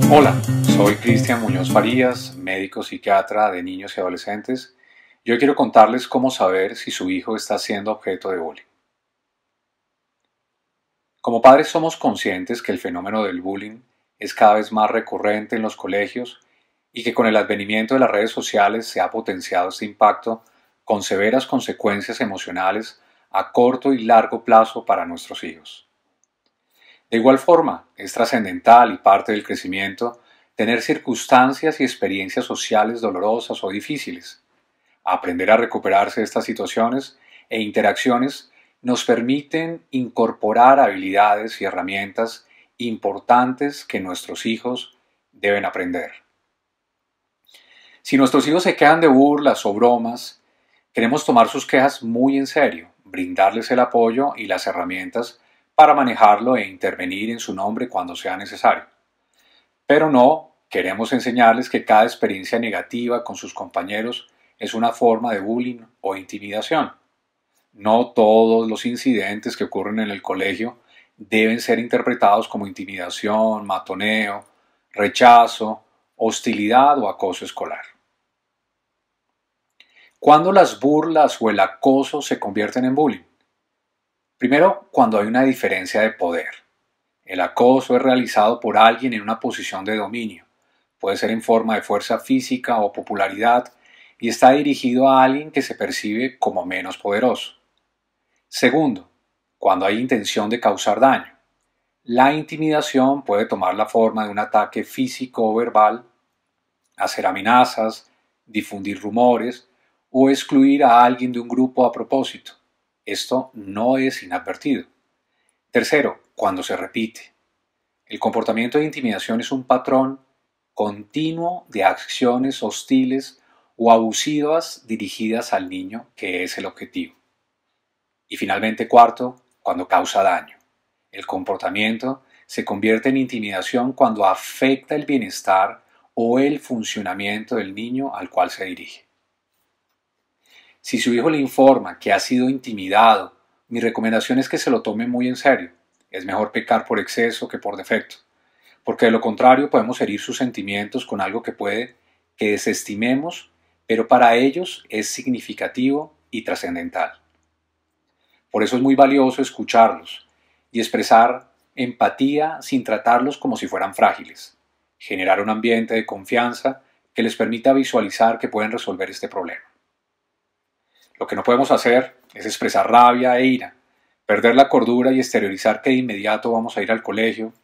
Hola, soy Cristian Muñoz Farías, médico psiquiatra de niños y adolescentes, y hoy quiero contarles cómo saber si su hijo está siendo objeto de bullying. Como padres somos conscientes que el fenómeno del bullying es cada vez más recurrente en los colegios y que con el advenimiento de las redes sociales se ha potenciado este impacto con severas consecuencias emocionales a corto y largo plazo para nuestros hijos. De igual forma, es trascendental y parte del crecimiento tener circunstancias y experiencias sociales dolorosas o difíciles. Aprender a recuperarse de estas situaciones e interacciones nos permiten incorporar habilidades y herramientas importantes que nuestros hijos deben aprender. Si nuestros hijos se quejan de burlas o bromas, queremos tomar sus quejas muy en serio, brindarles el apoyo y las herramientas para manejarlo e intervenir en su nombre cuando sea necesario. Pero no queremos enseñarles que cada experiencia negativa con sus compañeros es una forma de bullying o intimidación. No todos los incidentes que ocurren en el colegio deben ser interpretados como intimidación, matoneo, rechazo, hostilidad o acoso escolar. ¿Cuándo las burlas o el acoso se convierten en bullying? Primero, cuando hay una diferencia de poder. El acoso es realizado por alguien en una posición de dominio. Puede ser en forma de fuerza física o popularidad y está dirigido a alguien que se percibe como menos poderoso. Segundo, cuando hay intención de causar daño. La intimidación puede tomar la forma de un ataque físico o verbal, hacer amenazas, difundir rumores o excluir a alguien de un grupo a propósito. Esto no es inadvertido. Tercero, cuando se repite. El comportamiento de intimidación es un patrón continuo de acciones hostiles o abusivas dirigidas al niño, que es el objetivo. Y finalmente, cuarto, cuando causa daño. El comportamiento se convierte en intimidación cuando afecta el bienestar o el funcionamiento del niño al cual se dirige. Si su hijo le informa que ha sido intimidado, mi recomendación es que se lo tome muy en serio. Es mejor pecar por exceso que por defecto, porque de lo contrario podemos herir sus sentimientos con algo que puede que desestimemos, pero para ellos es significativo y trascendental. Por eso es muy valioso escucharlos y expresar empatía sin tratarlos como si fueran frágiles, generar un ambiente de confianza que les permita visualizar que pueden resolver este problema. Lo que no podemos hacer es expresar rabia e ira, perder la cordura y exteriorizar que de inmediato vamos a ir al colegio,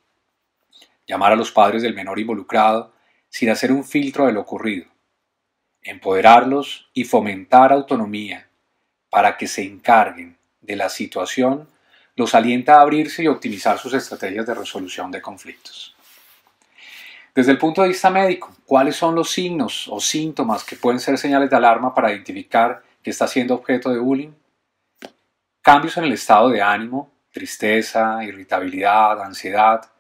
llamar a los padres del menor involucrado sin hacer un filtro de lo ocurrido, empoderarlos y fomentar autonomía para que se encarguen de la situación los alienta a abrirse y optimizar sus estrategias de resolución de conflictos. Desde el punto de vista médico, ¿cuáles son los signos o síntomas que pueden ser señales de alarma para identificar que está siendo objeto de bullying? Cambios en el estado de ánimo, tristeza, irritabilidad, ansiedad,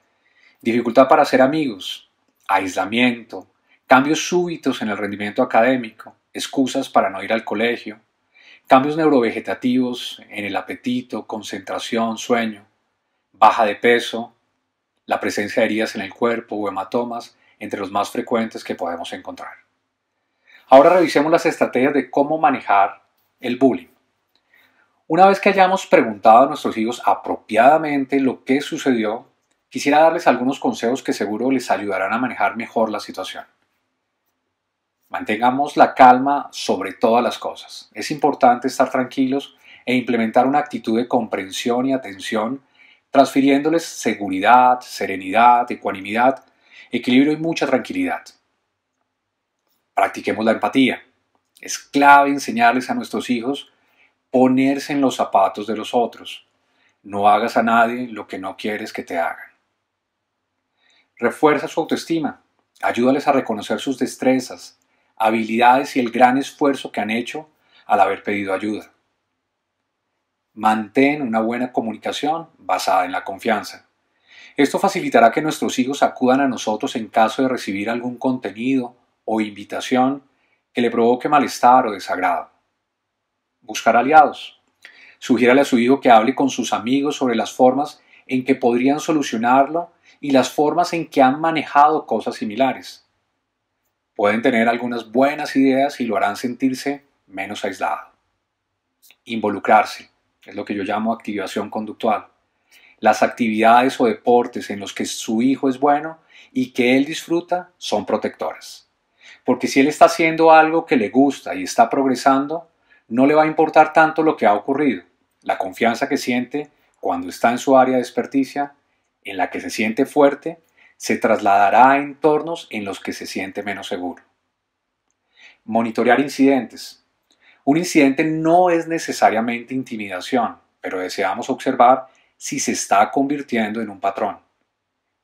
dificultad para hacer amigos, aislamiento, cambios súbitos en el rendimiento académico, excusas para no ir al colegio, cambios neurovegetativos en el apetito, concentración, sueño, baja de peso, la presencia de heridas en el cuerpo o hematomas, entre los más frecuentes que podemos encontrar. Ahora revisemos las estrategias de cómo manejar el bullying. Una vez que hayamos preguntado a nuestros hijos apropiadamente lo que sucedió, quisiera darles algunos consejos que seguro les ayudarán a manejar mejor la situación. Mantengamos la calma sobre todas las cosas. Es importante estar tranquilos e implementar una actitud de comprensión y atención, transfiriéndoles seguridad, serenidad, ecuanimidad, equilibrio y mucha tranquilidad. Practiquemos la empatía. Es clave enseñarles a nuestros hijos ponerse en los zapatos de los otros. No hagas a nadie lo que no quieres que te hagan. Refuerza su autoestima. Ayúdales a reconocer sus destrezas, habilidades y el gran esfuerzo que han hecho al haber pedido ayuda. Mantén una buena comunicación basada en la confianza. Esto facilitará que nuestros hijos acudan a nosotros en caso de recibir algún contenido o invitación que le provoque malestar o desagrado. Buscar aliados. Sugiérale a su hijo que hable con sus amigos sobre las formas en que podrían solucionarlo y las formas en que han manejado cosas similares. Pueden tener algunas buenas ideas y lo harán sentirse menos aislado. Involucrarse es lo que yo llamo activación conductual. Las actividades o deportes en los que su hijo es bueno y que él disfruta son protectoras. Porque si él está haciendo algo que le gusta y está progresando, no le va a importar tanto lo que ha ocurrido. La confianza que siente cuando está en su área de experticia, en la que se siente fuerte, se trasladará a entornos en los que se siente menos seguro. Monitorear incidentes. Un incidente no es necesariamente intimidación, pero deseamos observar si se está convirtiendo en un patrón.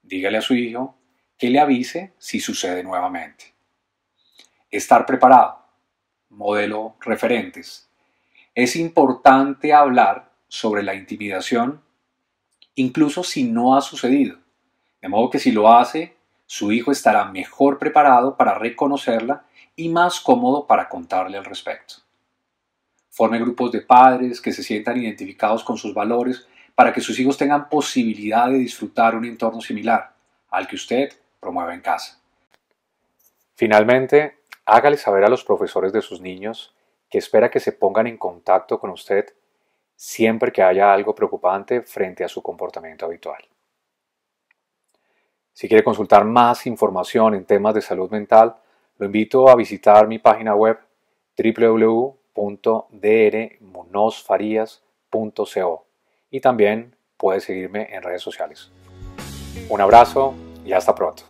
Dígale a su hijo que le avise si sucede nuevamente. Estar preparado. Modelo referentes. Es importante hablar sobre la intimidación incluso si no ha sucedido. De modo que si lo hace, su hijo estará mejor preparado para reconocerla y más cómodo para contarle al respecto. Forme grupos de padres que se sientan identificados con sus valores para que sus hijos tengan posibilidad de disfrutar un entorno similar al que usted promueve en casa. Finalmente, hágale saber a los profesores de sus niños que espera que se pongan en contacto con usted siempre que haya algo preocupante frente a su comportamiento habitual. Si quiere consultar más información en temas de salud mental, lo invito a visitar mi página web www.drmunozfarias.co y también puede seguirme en redes sociales. Un abrazo y hasta pronto.